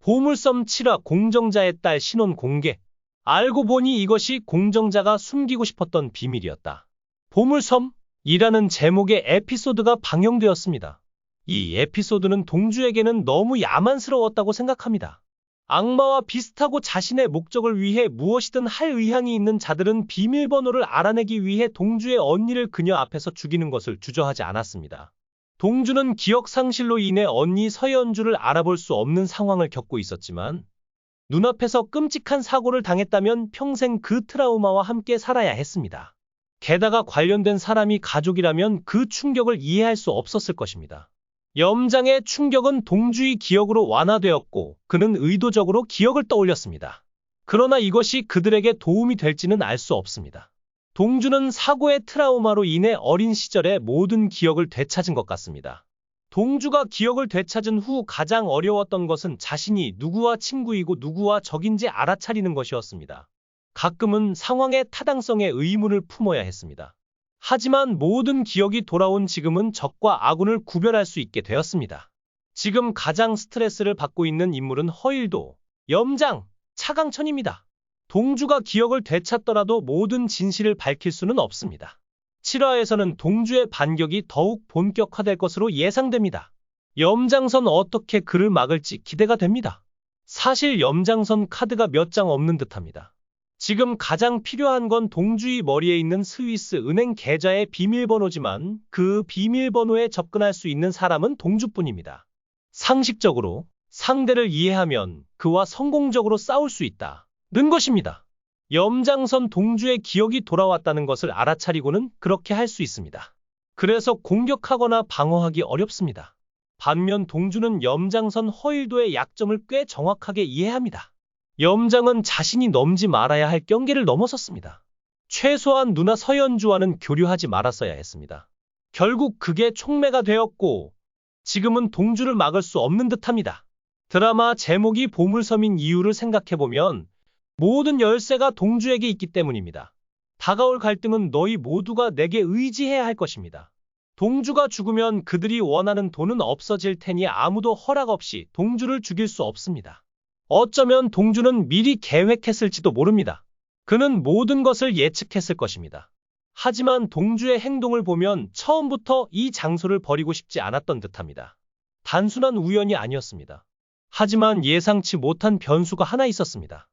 보물섬 7화 공정자의 딸 신원 공개. 알고 보니 이것이 공정자가 숨기고 싶었던 비밀이었다. 보물섬이라는 제목의 에피소드가 방영되었습니다. 이 에피소드는 동주에게는 너무 야만스러웠다고 생각합니다. 악마와 비슷하고 자신의 목적을 위해 무엇이든 할 의향이 있는 자들은 비밀번호를 알아내기 위해 동주의 언니를 그녀 앞에서 죽이는 것을 주저하지 않았습니다. 동주는 기억상실로 인해 언니 서연주를 알아볼 수 없는 상황을 겪고 있었지만 눈앞에서 끔찍한 사고를 당했다면 평생 그 트라우마와 함께 살아야 했습니다. 게다가 관련된 사람이 가족이라면 그 충격을 이해할 수 없었을 것입니다. 염장의 충격은 동주의 기억으로 완화되었고 그는 의도적으로 기억을 떠올렸습니다. 그러나 이것이 그들에게 도움이 될지는 알 수 없습니다. 동주는 사고의 트라우마로 인해 어린 시절의 모든 기억을 되찾은 것 같습니다. 동주가 기억을 되찾은 후 가장 어려웠던 것은 자신이 누구와 친구이고 누구와 적인지 알아차리는 것이었습니다. 가끔은 상황의 타당성에 의문을 품어야 했습니다. 하지만 모든 기억이 돌아온 지금은 적과 아군을 구별할 수 있게 되었습니다. 지금 가장 스트레스를 받고 있는 인물은 허일도, 염장, 차강천입니다. 동주가 기억을 되찾더라도 모든 진실을 밝힐 수는 없습니다. 7화에서는 동주의 반격이 더욱 본격화될 것으로 예상됩니다. 염장선 어떻게 그를 막을지 기대가 됩니다. 사실 염장선 카드가 몇 장 없는 듯합니다. 지금 가장 필요한 건 동주의 머리에 있는 스위스 은행 계좌의 비밀번호지만 그 비밀번호에 접근할 수 있는 사람은 동주뿐입니다. 상식적으로 상대를 이해하면 그와 성공적으로 싸울 수 있다는 것입니다. 염장선 동주의 기억이 돌아왔다는 것을 알아차리고는 그렇게 할 수 있습니다. 그래서 공격하거나 방어하기 어렵습니다. 반면 동주는 염장선 허일도의 약점을 꽤 정확하게 이해합니다. 염장은 자신이 넘지 말아야 할 경계를 넘어섰습니다. 최소한 누나 서연주와는 교류하지 말았어야 했습니다. 결국 그게 촉매가 되었고 지금은 동주를 막을 수 없는 듯합니다. 드라마 제목이 보물섬인 이유를 생각해보면 모든 열쇠가 동주에게 있기 때문입니다. 다가올 갈등은 너희 모두가 내게 의지해야 할 것입니다. 동주가 죽으면 그들이 원하는 돈은 없어질 테니 아무도 허락 없이 동주를 죽일 수 없습니다. 어쩌면 동주는 미리 계획했을지도 모릅니다. 그는 모든 것을 예측했을 것입니다. 하지만 동주의 행동을 보면 처음부터 이 장소를 버리고 싶지 않았던 듯합니다. 단순한 우연이 아니었습니다. 하지만 예상치 못한 변수가 하나 있었습니다.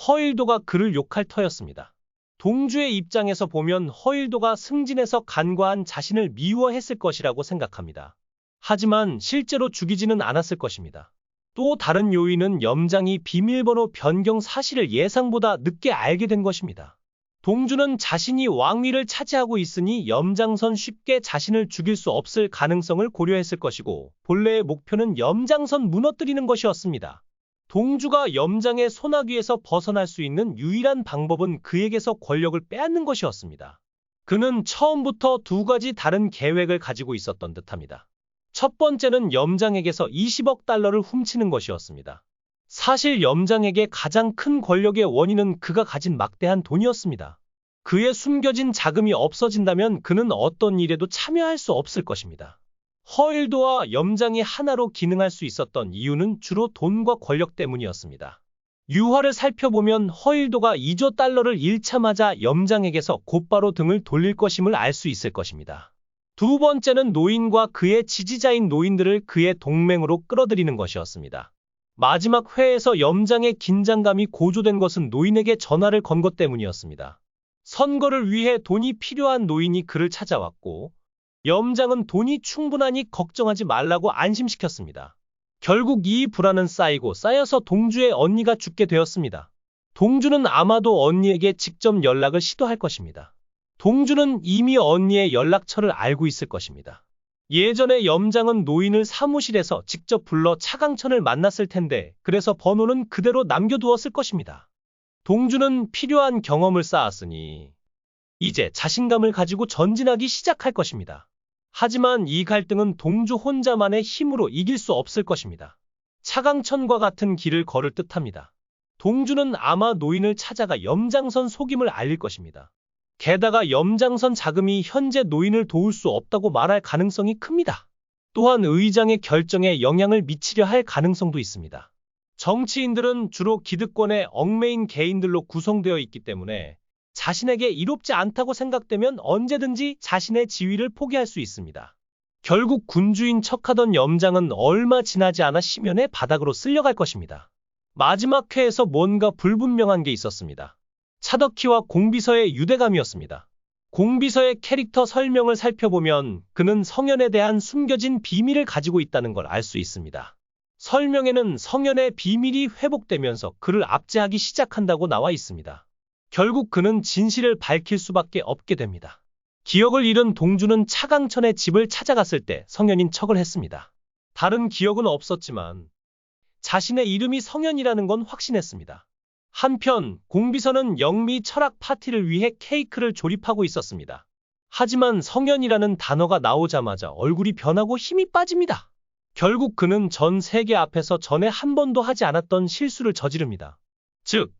허일도가 그를 욕할 터였습니다. 동주의 입장에서 보면 허일도가 승진해서 간과한 자신을 미워했을 것이라고 생각합니다. 하지만 실제로 죽이지는 않았을 것입니다. 또 다른 요인은 염장이 비밀번호 변경 사실을 예상보다 늦게 알게 된 것입니다. 동주는 자신이 왕위를 차지하고 있으니 염장선 쉽게 자신을 죽일 수 없을 가능성을 고려했을 것이고 본래의 목표는 염장선 무너뜨리는 것이었습니다. 동주가 염장의 손아귀에서 벗어날 수 있는 유일한 방법은 그에게서 권력을 빼앗는 것이었습니다. 그는 처음부터 두 가지 다른 계획을 가지고 있었던 듯합니다. 첫 번째는 염장에게서 20억 달러를 훔치는 것이었습니다. 사실 염장에게 가장 큰 권력의 원인은 그가 가진 막대한 돈이었습니다. 그의 숨겨진 자금이 없어진다면 그는 어떤 일에도 참여할 수 없을 것입니다. 허일도와 염장이 하나로 기능할 수 있었던 이유는 주로 돈과 권력 때문이었습니다. 유화를 살펴보면 허일도가 2조 달러를 잃자마자 염장에게서 곧바로 등을 돌릴 것임을 알 수 있을 것입니다. 두 번째는 노인과 그의 지지자인 노인들을 그의 동맹으로 끌어들이는 것이었습니다. 마지막 회에서 염장의 긴장감이 고조된 것은 노인에게 전화를 건 것 때문이었습니다. 선거를 위해 돈이 필요한 노인이 그를 찾아왔고 염장은 돈이 충분하니 걱정하지 말라고 안심시켰습니다. 결국 이 불안은 쌓여서 동주의 언니가 죽게 되었습니다. 동주는 아마도 언니에게 직접 연락을 시도할 것입니다. 동주는 이미 언니의 연락처를 알고 있을 것입니다. 예전에 염장은 노인을 사무실에서 직접 불러 차강천을 만났을 텐데 그래서 번호는 그대로 남겨두었을 것입니다. 동주는 필요한 경험을 쌓았으니 이제 자신감을 가지고 전진하기 시작할 것입니다. 하지만 이 갈등은 동주 혼자만의 힘으로 이길 수 없을 것입니다. 차강천과 같은 길을 걸을 듯합니다. 동주는 아마 노인을 찾아가 염장선 속임을 알릴 것입니다. 게다가 염장선 자금이 현재 노인을 도울 수 없다고 말할 가능성이 큽니다. 또한 의장의 결정에 영향을 미치려 할 가능성도 있습니다. 정치인들은 주로 기득권에 얽매인 개인들로 구성되어 있기 때문에 자신에게 이롭지 않다고 생각되면 언제든지 자신의 지위를 포기할 수 있습니다. 결국 군주인 척하던 염장은 얼마 지나지 않아 심연의 바닥으로 쓸려갈 것입니다. 마지막 회에서 뭔가 불분명한 게 있었습니다. 차덕희와 공비서의 유대감이었습니다. 공비서의 캐릭터 설명을 살펴보면 그는 성현에 대한 숨겨진 비밀을 가지고 있다는 걸 알 수 있습니다. 설명에는 성현의 비밀이 회복되면서 그를 압제하기 시작한다고 나와 있습니다. 결국 그는 진실을 밝힐 수밖에 없게 됩니다. 기억을 잃은 동주는 차강천의 집을 찾아갔을 때 성현인 척을 했습니다. 다른 기억은 없었지만 자신의 이름이 성현이라는 건 확신했습니다. 한편 공비서는 영미 철학 파티를 위해 케이크를 조립하고 있었습니다. 하지만 성현이라는 단어가 나오자마자 얼굴이 변하고 힘이 빠집니다. 결국 그는 전 세계 앞에서 전에 한 번도 하지 않았던 실수를 저지릅니다. 즉,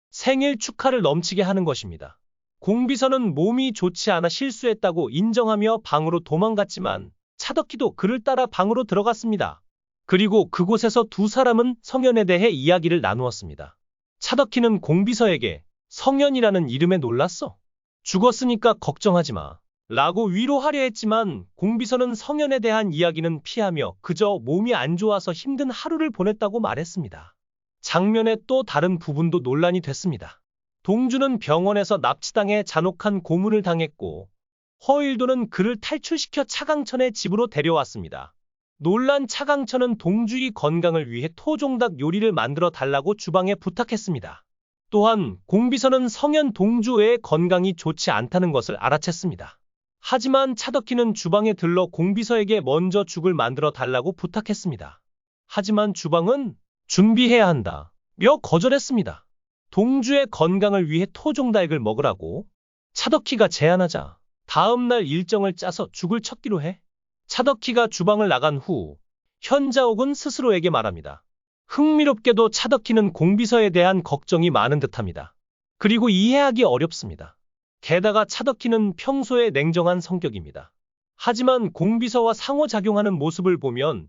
생일 축하를 넘치게 하는 것입니다. 공비서는 몸이 좋지 않아 실수했다고 인정하며 방으로 도망갔지만 차덕희도 그를 따라 방으로 들어갔습니다. 그리고 그곳에서 두 사람은 성현에 대해 이야기를 나누었습니다. 차덕희는 공비서에게 성현이라는 이름에 놀랐어. 죽었으니까 걱정하지 마. 라고 위로하려 했지만 공비서는 성현에 대한 이야기는 피하며 그저 몸이 안 좋아서 힘든 하루를 보냈다고 말했습니다. 장면의 또 다른 부분도 논란이 됐습니다. 동주는 병원에서 납치당해 잔혹한 고문을 당했고 허일도는 그를 탈출시켜 차강천의 집으로 데려왔습니다. 놀란 차강천은 동주의 건강을 위해 토종닭 요리를 만들어 달라고 주방에 부탁했습니다. 또한 공비서는 성현 동주의 건강이 좋지 않다는 것을 알아챘습니다. 하지만 차덕희는 주방에 들러 공비서에게 먼저 죽을 만들어 달라고 부탁했습니다. 하지만 주방은 준비해야 한다 며 거절했습니다. 동주의 건강을 위해 토종닭을 먹으라고 차덕희가 제안하자 다음 날 일정을 짜서 죽을 쳤기로 해. 차덕희가 주방을 나간 후 현자옥은 스스로에게 말합니다. 흥미롭게도 차덕희는 공비서에 대한 걱정이 많은 듯합니다. 그리고 이해하기 어렵습니다. 게다가 차덕희는 평소에 냉정한 성격입니다. 하지만 공비서와 상호작용하는 모습을 보면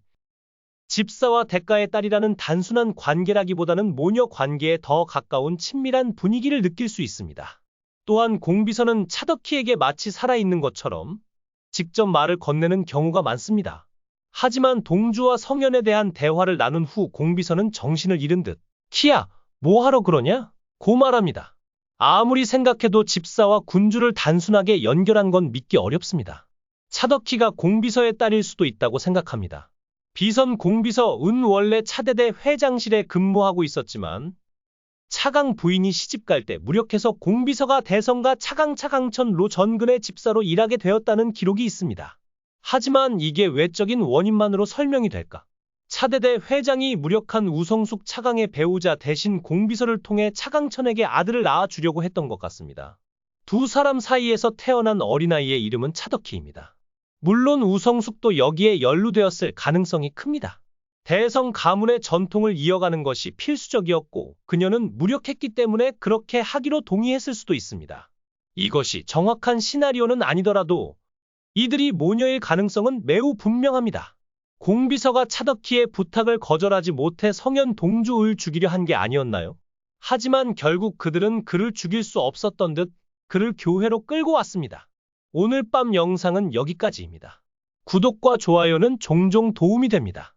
집사와 대가의 딸이라는 단순한 관계라기보다는 모녀 관계에 더 가까운 친밀한 분위기를 느낄 수 있습니다. 또한 공비서는 차덕희에게 마치 살아있는 것처럼 직접 말을 건네는 경우가 많습니다. 하지만 동주와 성현에 대한 대화를 나눈 후 공비서는 정신을 잃은 듯 키야, 뭐하러 그러냐? 고 말합니다. 아무리 생각해도 집사와 군주를 단순하게 연결한 건 믿기 어렵습니다. 차덕희가 공비서의 딸일 수도 있다고 생각합니다. 비선 공비서 은 원래 차대대 회장실에 근무하고 있었지만 차강 부인이 시집갈 때 무력해서 공비서가 대성가 차강천로 전근의 집사로 일하게 되었다는 기록이 있습니다. 하지만 이게 외적인 원인만으로 설명이 될까? 차대대 회장이 무력한 우성숙 차강의 배우자 대신 공비서를 통해 차강천에게 아들을 낳아주려고 했던 것 같습니다. 두 사람 사이에서 태어난 어린아이의 이름은 차덕희입니다. 물론 우성숙도 여기에 연루되었을 가능성이 큽니다. 대성 가문의 전통을 이어가는 것이 필수적이었고 그녀는 무력했기 때문에 그렇게 하기로 동의했을 수도 있습니다. 이것이 정확한 시나리오는 아니더라도 이들이 모녀일 가능성은 매우 분명합니다. 공비서가 차덕희의 부탁을 거절하지 못해 성현 동주을 죽이려 한 게 아니었나요? 하지만 결국 그들은 그를 죽일 수 없었던 듯 그를 교회로 끌고 왔습니다. 오늘 밤 영상은 여기까지입니다. 구독과 좋아요는 종종 도움이 됩니다.